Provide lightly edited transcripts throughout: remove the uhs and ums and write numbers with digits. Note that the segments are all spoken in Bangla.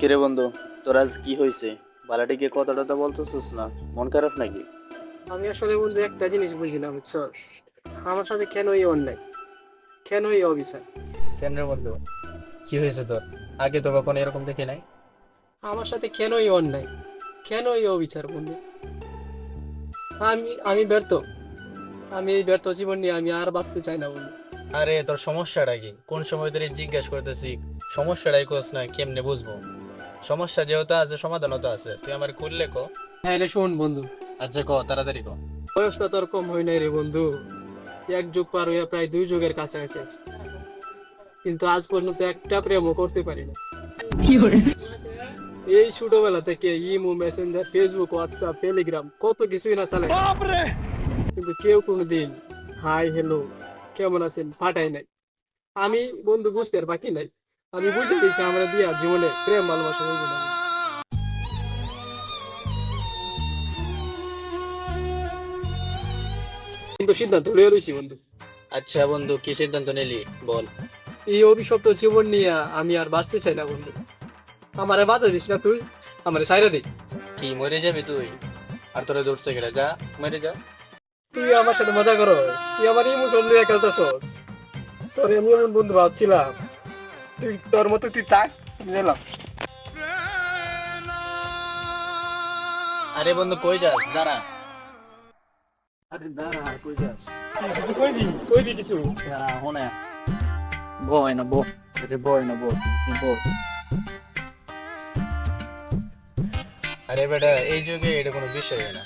কিরে বন্ধু, তোর আজ কি হয়েছে? বালাটিকে কথা টথা বলতেছিস না? মন খারাপ নাকি? আমি আসলে বন্ধু একটা জিনিস বুঝি না, বুঝছস? আমার সাথে কেন এই অন্যায়, কেন এই অবিচার? কেন রে বন্ধু, কি হয়েছে তোর? আগে তো কখনো এরকম দেখি নাই। আমার সাথে কেন এই অন্যায়, কেন এই অবিচার বন্ধু? আমি ব্যর্থ। আমি এই ব্যর্থ জীবন নিয়ে আমি আর বাঁচতে চাই না বন্ধু। আরে তোর সমস্যাটা কি? কোন সময় ধরে জিজ্ঞাসা করতেছি, সমস্যাটাই কোস না, কেমনে বুঝবো? সমস্যা যেহেতু আছে সমাধানও তো আছে, তুই আমার খুললে কো। হ্যাঁ রে, শোন বন্ধু, আচ্ছা ক, তাড়াতাড়ি ক। বয়সটা তোর কম হয় নাই রে বন্ধু। এক যুগ পার হইয়া প্রায় 2 যুগের কাছাকাছি আছে, কিন্তু আজ পর্যন্ত একটা প্রেমও করতে পারি না। এই ছোটবেলা থেকে imo, Messenger, Facebook, WhatsApp, Telegram কত কিছুই না চালাই, কিন্তু কেউ কোনোদিন হাই হ্যালো কেমন আছেন পাঠাই নাই। আমি বন্ধু বুঝতে আর বাকি নাই, আমি বুঝে গেছি আমরা দিয়া জীবনে প্রেম ভালোবাসা হইব না। কিন্তু সিদ্ধান্ত লইয়া রইছি বন্ধু। আচ্ছা বন্ধু, কি সিদ্ধান্ত নিলি বল। এই অভিশপ্ত জীবন নিয়ে আমি আর বাঁচতে চাই না বন্ধু। আমারে বাধা দিস না তুই, আমারে ছাইরা দে। কি মরে যাবি তুই? আর তোরা দৌড়ছে গেলে যা, মরে যা। তুই আমার সাথে মজা করস, তুই আমার ইমোশন নিয়ে খেলতেছস। তোর আমি এমন বন্ধু ভাবছিলাম, তুই তোর মতো তুই থাক, গেলাম। আরে বন্ধু কই যাস, দাঁড়া। আরে দাঁড়া, কই যাস? কই দি কিছু। হনে বয় না বো, এটা বয় না বো, বো। আরে বেটা, এই যুগে এটা কোনো বিষয় না।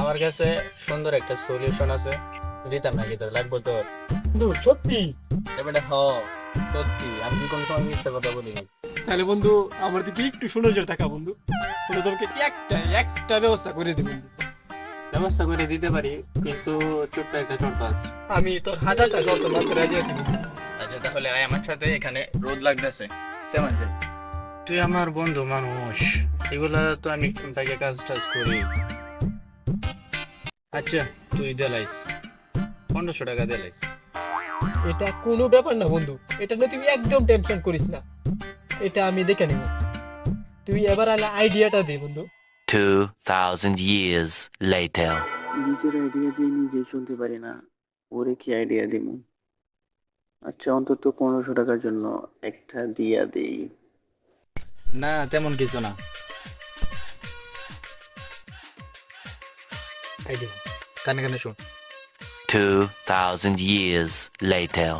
আমার কাছে সুন্দর একটা সলিউশন আছে, দিতাম নাকি তোর, লাগবে তোর? বন্ধু সত্যি? আরে বেটা হ, সত্যি, আমি কি কোনো সময় মিথ্যা কথা বলিনি। তাহলে বন্ধু আমার দিকে একটু সুনজর থাকা বন্ধু, বন্ধু তোকে একটা একটা ব্যবস্থা করে দিই বন্ধু। ব্যবস্থা করে দিতে পারি, কিন্তু ছোট্ট একটা শর্ত আছে। আমি তোর হাজারটা শর্ত মানতে রাজি আছি বন্ধু। আচ্ছা তাহলে আয় আমার সাথে, এখানে রোদ লাগতেছে। তুই আমার বন্ধু মানুষ, এগুলা তো আমি তাকে কাজ টাজ করি। আচ্ছা তুই দেলাইস, 1500 টাকা দেলাইস। এটা কোনো ব্যাপার না বন্ধু, এটা নিয়ে তুই একদম টেনশন করিস না, এটা আমি দেখে নেব। তুই এবার আলা আইডিয়াটা দে বন্ধু। 2,000 years later. নিজের আইডিয়া দিয়ে নিজে চলতে পারি না, ওরে কি আইডিয়া দিব? আচ্ছা, অন্তত 1500 টাকার জন্য একটা দিয়া দেই। না তেমন কিছু না। আইডিয়া কানে কানে শোন। 2,000 years later.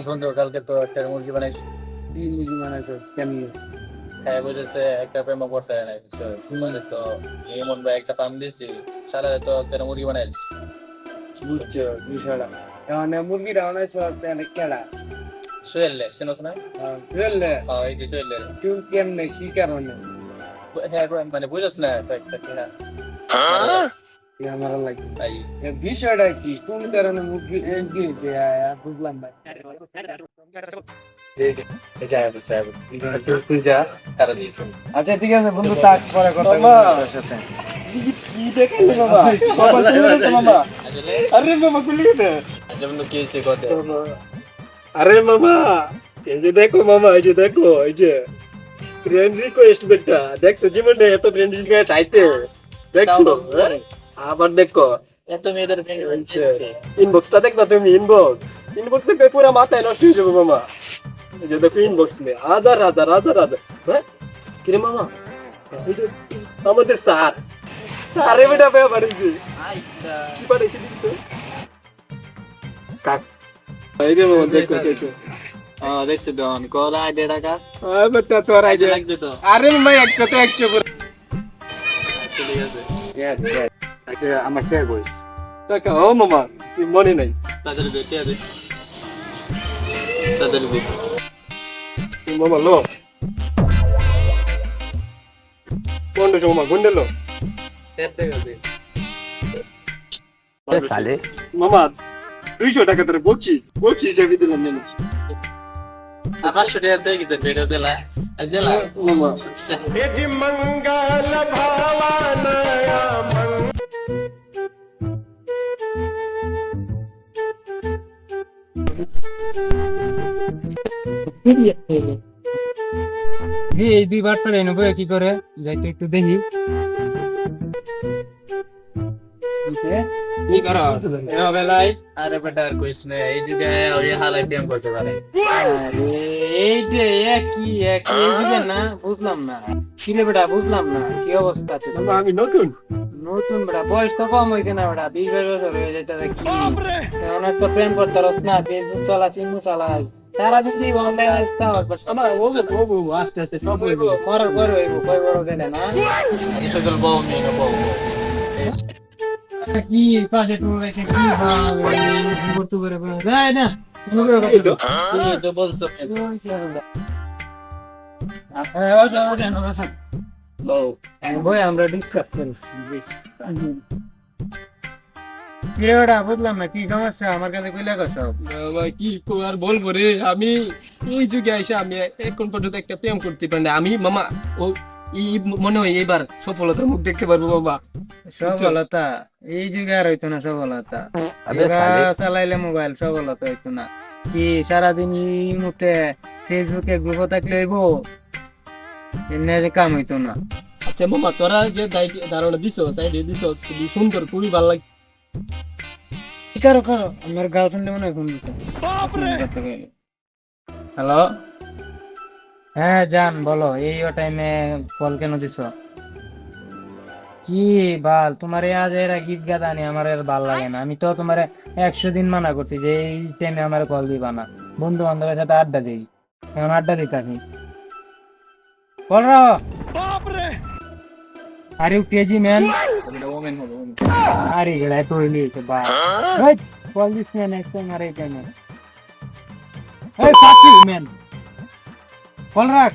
বন্ধু কালকে তো একটা মুরগি বানাইছি। কি মুরগি বানাইছো? কেমনি? হ্যাঁ বুঝেছে, একটা প্রেম করতে নাই মানে তো এমন ভাই একটা পাম দিছি, সারা তো তেরা মুরগি বানাইছি। বুঝছো বিষয়টা, এখন মুরগি রান্নাইছো আছে অনেক কেডা সোহেললে চিনোস না? বুঝলে? হ্যাঁ এই যে সোহেললে। তুই কেমনে কি কারণে হ্যাঁ মানে বুঝছ না একটা কিনা আমার লাগে তাই। বিষয়টা কি, কোন কারণে মুরগি দিয়েছে বুঝলাম ভাই। তুই যা, তারা দিয়ে শোন। আচ্ছা ঠিক আছে বন্ধু, তাক পরে কথা বলবো তোর সাথে। কি দেখালি বাবা? বাবা চলে গেছে মামা। আসলে আরে মামা খুলে গেছে। আচ্ছা বন্ধু কি হয়েছে কথা? আরে মামা, এই যে দেখো মামা, এই যে দেখো, এই যে ফ্রেন্ড রিকোয়েস্ট বেটা, দেখছো জীবনে এত ফ্রেন্ড রিকোয়েস্ট চাইতে, দেখছো? হ্যাঁ? আবার দেখো এত মেয়েদের ইনবক্সটা, দেখবা তুমি ইনবক্স দেখবে পুরো মাথায় নষ্ট হয়ে যাবে মামা। এই যে দেখো ইনবক্স মে হাজার হাজার হাজার হাজার। হ্যাঁ কিরে মামা, এই যে আমাদের স্যারে বেটা পেয়ে পাঠিয়েছি। কি পাঠিয়েছি দেখতো? কাক এই যে মামা দেখো দেখো। দেখছি দন কল আইডিয়া টাকা আরে বেটা তোর আইডিয়া লাগবে তো। আরে মামা একশো তো একশো পুরো। ঠিক আছে, আমার কে কই টাকা? ও মামা কি মনে নাই? তাদের দে কে দে, তাদের দে। মামা লো কোন মামা গুন্ডে লো Sale. মামা 200 টাকা তোর বলছি বলছি হিসেবে দিলাম নেন আমার শুনে দেই কি ভিডিও দিলা দিলা মামা। এই দুই বার ফেলে নেবো কি করে যাইতে একটু দেখি কি করো বেলায় আরে বেটা আর কইস না, এই যুগে ওই হালাই প্রেম করতে পারে। আরে এই যে একই এই যুগে না বুঝলাম না কিরে বেটা বুঝলাম না কি অবস্থা আছে মামা আমি নতুন নতুন বেটা বয়স তো কম হয়েছে না বেটা 20 বছর হয়ে যেতে কি অনেক তো প্রেম করতে রস না ফেসবুক চালা চিনু চালাই সারা দিন অনলাইন আসতে হবে আমার ও আস্তে আস্তে সব হইব মরার পর হইব কই বড় গেলে না এই সকল বউ নিয়ে না বউ কি পাশে তুমি রেখে কি ভাবে করতে করে যায় না তুই তো বলছো বউ বই আমরা ডিসকাস করি বুঝলাম না কি সমস্যা আমার কাছে কইলা সব বাবা কি আর বলবো রে, আমি এই যুগে আইসা আমি এখন পর্যন্ত একটা প্রেম করতে পারি না। আমি মামা ও মনে হয় এবার সফলতার মুখ দেখতে পারবো বাবা। সফলতা এই যুগে আর হইতো না সফলতা চালাইলে মোবাইল সফলতা হইতো না কি সারাদিন এই মুহূর্তে ফেসবুকে গ্রুপ থাকলে হইব এমনি কাম হইতো না আচ্ছা মামা তোরা যে ধারণা দিছ সাইডে দিছ খুবই সুন্দর, খুবই ভালো লাগে। কারো আমার গার্লফ্রেন্ড মনে হয় ফোন দিছে হ্যালো হ্যাঁ জান বলো এই টাইমে কল কেন দিছ কি বাল তোমার আজ এরা গীত গাদানি আমার আর ভাল লাগে না আমি তো তোমার 100 দিন মানা করছি যে এই টাইমে আমার কল দিবা না বন্ধু বান্ধবের সাথে আড্ডা দিই এখন আড্ডা দিতে আমি কল রাও আরে কেজি ম্যান ওমেন হবে আরে গেলা তো নিয়েছে বাল ওই কল দিস না নেক্সট টাইম আর এই টাইমে এই ফাক ইউ ম্যান কল রাখ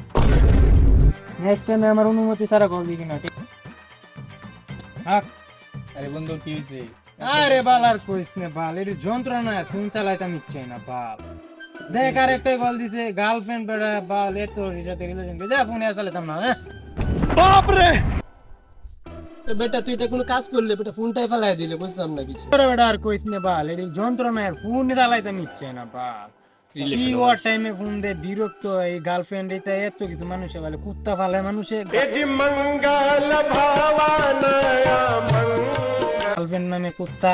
নেক্সট টাইমে আমার অনুমতি ছাড়া কল দিবি না ঠিক রাখ আরে বন্ধু কি হইছে আরে বাল আর কইস না বাল এর যন্ত্রণা ফোন চালাইতাম ইচ্ছে না বাল দেখ আর একটা কল দিছে গার্লফ্রেন্ড বেড়া বাল এ তোর সাথে রিলেশন যা ফোন আর চালাইতাম না হ্যাঁ বেটা তুই এটা কোনো কাজ করলে বেটা ফোনটাই ফেলাই দিলে, বুঝলাম না কিছু। আরে বেটা আর কইস না বাল এর যন্ত্রণা ফোন চালাইতাম ইচ্ছে না বাল কি ওর টাইমে ফোন দে বিরক্ত এই গার্লফ্রেন্ড এটা এত কিছু মানুষে বলে কুত্তা ফালে মানুষে গার্লফ্রেন্ড নামে কুত্তা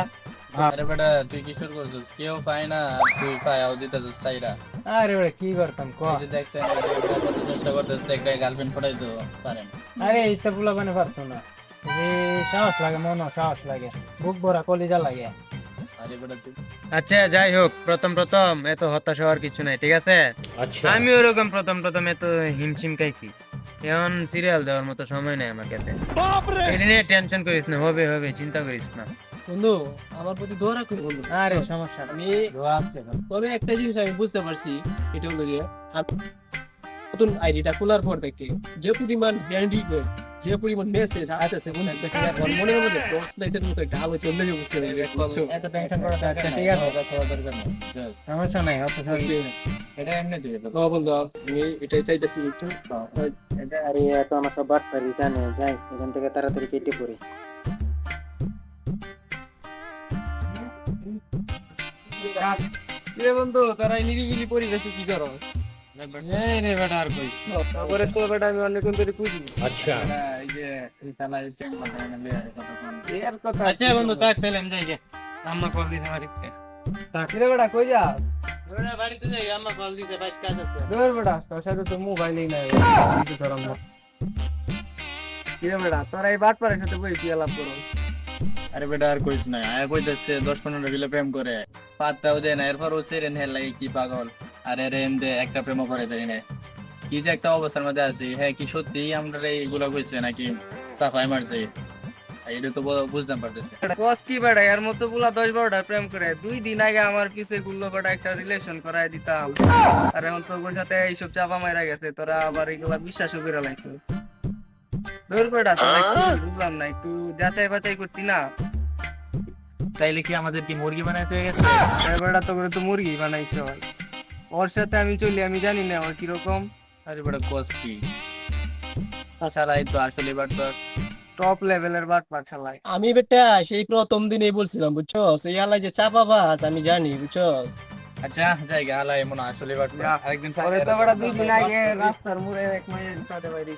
আরে বেটা তুই কি শুরু করছিস, কেউ পায় না আর তুই পায়াও দিতেছিস সাইরা। আরে বেটা কি করতাম ক এই যে দেখছেন এই যে বেটা কত চেষ্টা করতেছে একটা গার্লফ্রেন্ড ফটাই তো পারেন। আরে এইটা পুলা বানে পারতো না সাহস লাগে সাহস লাগে বুক ভরা কলিজা লাগে আরে বেটা তুই আচ্ছা যাই হোক প্রথম এত হতাশ হওয়ার কিছু নাই ঠিক আছে আমি ওরকম প্রথম এত হিমশিম খাইছি এখন সিরিয়াল দেওয়ার মতো সময় নাই আমার কাছে এটা নিয়ে টেনশন করিস না হবে চিন্তা করিস না বন্ধু আমার প্রতি দোয়া রাখুন বন্ধু। আরে সমস্যা আমি দোয়া আছে তবে একটা জিনিস আমি বুঝতে পারছি, এটা হলো গিয়ে নতুন আইডিটা খোলার পর থেকে যে পরিমাণ ফ্রেন্ডলি যে পরিমাণ মেসেজ আসতেছে মনে একটা মনের মধ্যে টর্চলাইটের মতো একটা আলো চলে যাচ্ছে। এত টেনশন করা দরকার ঠিক আছে সমস্যা নাই এটা এমনি দিয়ে দেবো বন্ধু আমি এটাই চাইতেছি একটু। আরে এত আমার সব বাট পারি জানে যাই এখান থেকে তাড়াতাড়ি কেটে পড়ি বন্ধু তারা নিরিবিলি পরিবেশে কি করো? এই রে বেটা আর কই তারপরে তো বেটা আমি অনেকক্ষণ ধরে খুঁজি। আচ্ছা এই যে তালা এই এর কথা আচ্ছা বন্ধু তাক ফেলেন যাই গে আম্মা কল দিতে পারি তাকিরে বেটা কই যা? বেটা বাড়িতে যাই আম্মা কল দিতে বাইক কাজ আছে দূর বেটা তোর সাথে তো মোবাইলই নাই কিছু ধরাম না। কি রে বেটা তোরা এই বাট পারের সাথে বই কি আলাপ করো? আরে বেটা আর কইস না, আয় কইতেছে 10-15 কিলো প্রেম করে পাত্তাও দেয় না, এরপর ও সেরেন হেল লাগে কি পাগল। আরে রে এমদে একটা প্রেম করে দেয় না, কি যে একটা অবস্থার মধ্যে আছি। হ্যাঁ কি সত্যি আমরা এইগুলো কইছে নাকি সাফাই মারছে, এটা তো বুঝতে পারতেছে। বস কি বেটা এর মতো পুলা 10-12টা প্রেম করে 2 দিন আগে আমার পিছে গুলো বেটা একটা রিলেশন করায় দিতাম, আর এখন তোর সাথে এইসব চাপা মাইরা গেছে, তোরা আবার এগুলা বিশ্বাসও করে লাইছো। দূর বেটা তোরা কি বুঝলাম না, একটু যাচাই বাছাই করতি না? তাইলে কি আমাদের কি মুরগি বানাইতে হয়ে গেছে? বেটা তো করে তো মুরগি বানাইছে ওর। ওর সাথে আমি চলি, আমি জানি না ওর কিরকম। আরে বেটা কস কি শালাই তো আসলে বাট টপ লেভেলের বাট পাঠালাই আমি। বেটা সেই প্রথম দিনেই বলছিলাম বুঝছো, এই আলাই যে চাপাবাজ আমি জানি বুঝছো। আচ্ছা জায়গা হালাই মনে হয় আসলে বাট আরেকদিন পরে তো বড় 2 দিন আগে রাস্তার মোড়ে এক মাইয়ের সাথে বাইরে